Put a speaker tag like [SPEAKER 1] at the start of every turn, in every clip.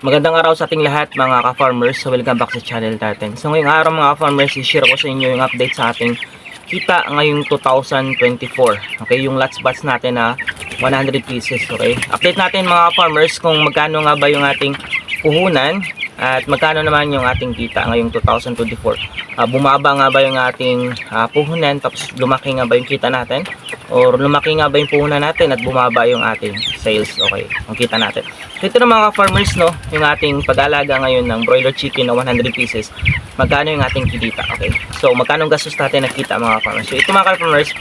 [SPEAKER 1] Magandang araw sa ating lahat mga ka-farmers. So welcome back sa channel natin. So ngayong araw mga ka-farmers, i-share ko sa inyo yung update sa ating kita ngayong 2024. Okay, yung lots batch natin na 100 pieces. Okay, update natin mga ka-farmers kung magkano nga ba yung ating puhunan at magkano naman yung ating kita ngayong 2024. Bumaba nga ba yung ating puhunan tapos lumaki nga ba yung kita natin, or lumaki nga ba yung puhunan natin at bumaba yung ating sales. Okay, ang kita natin. So ito na mga farmers, no, yung ating pag-alaga ngayon ng broiler chicken na 100 pieces. Magkano yung ating kita? Okay, so magkano gastos natin nakita mga farmers? So ito mga farmers,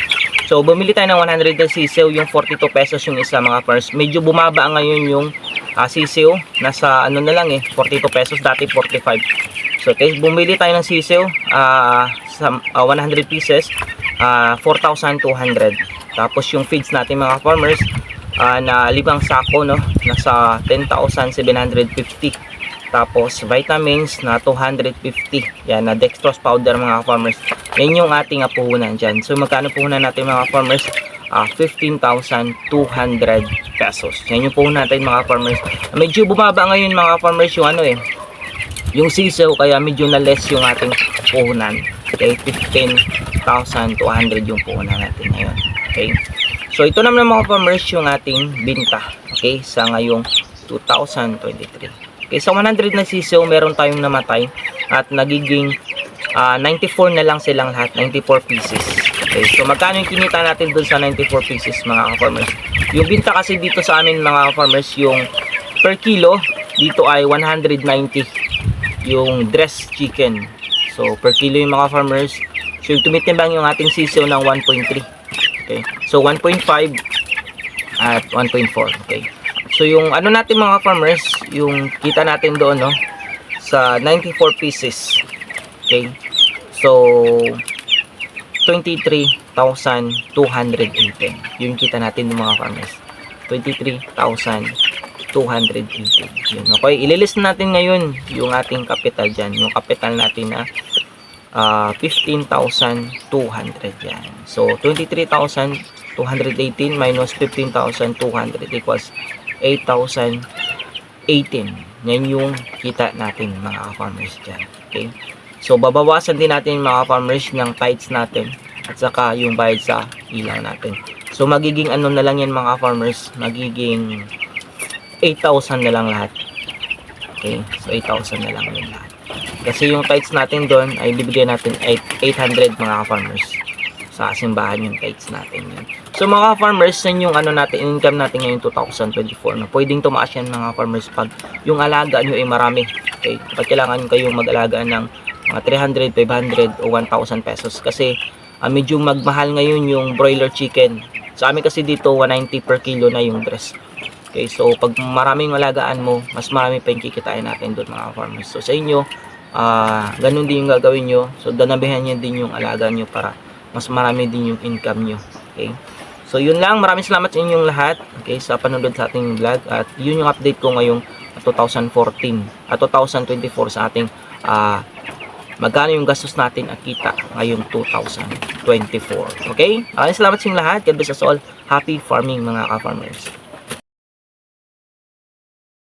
[SPEAKER 1] so bumili tayo ng 100 na sisiw, yung 42 pesos yung isa mga farmers. Medyo bumaba ngayon yung sisiw, nasa ano na lang 42 pesos, dati 45. So okay, bumili tayo ng sisiw sa 100 pieces, 4,200. Tapos yung feeds natin mga farmers, na 5 sako, no, nasa 10,750. Tapos vitamins na 250. Yan, na dextrose powder mga farmers. Yan yung ating puhunan dyan. So magkano puhunan natin mga farmers? 15,200 pesos. Yan yung puhunan natin mga farmers. Medyo bumaba ngayon mga farmers yung yung sisiw, kaya medyo na less yung ating puhunan. Okay, 15,200 yung puhunan natin ngayon. Okay, so ito naman mga farmers yung ating binta, okay, sa ngayong 2023. Okay, sa 100 na sisiw meron tayong namatay at nagiging 94 na lang silang lahat, 94 pieces. Okay, so magkano yung kinita natin dun sa 94 pieces mga farmers? Yung binta kasi dito sa amin mga farmers, yung per kilo dito ay 190 yung dressed chicken. So per kilo yung mga farmers. So yung tumitimbang yung ating sisiw ng 1.3. Okay, so 1.5 at 1.4. Okay, so yung ano natin mga farmers, yung kita natin doon, no, sa 94 pieces. Okay, so 23,218 yung kita natin ng mga farmers, 23,218. Yun, okay, ililist natin ngayon yung ating capital dyan, yung capital natin na 15,200 yan. So 23,218 minus 15,200 equals 8,018. Yan yung kita natin mga farmers dyan. Okay, so babawasan din natin mga farmers ng tithes natin at saka yung bayad sa ilaw natin. So magiging ano na lang yan mga farmers, magiging 8,000 na lang lahat. Okay, so 8,000 na lang yun lahat. Kasi yung tithes natin doon ay bibigyan natin 800 mga farmers. Sa simbahan yung tithes natin yun. So mga farmers, yan yung ano natin, income natin ngayon 2024. Na pwedeng tumaas yan mga farmers pag yung alaga nyo ay marami. Okay, kapag kailangan kayong mag-alaga ng mga 300, 500 o 1,000 pesos. Kasi medyo magmahal ngayon yung broiler chicken. Sa amin kasi dito 190 per kilo na yung dress. Okay, so pag maraming alagaan mo, mas marami pa yung kikitain natin doon mga farmers. So sa inyo, ganun din yung gagawin nyo. So danabihan nyo din yung alaga nyo para mas marami din yung income nyo. Okay, so yun lang, maraming salamat sa inyong lahat, okay, sa panonood sa ating vlog. At yun yung update ko ngayong 2014 at 2024 sa ating magkano yung gastos natin at kita ngayong 2024. Okay, maraming salamat sa inyong lahat. God bless us all. Happy farming mga ka-farmers.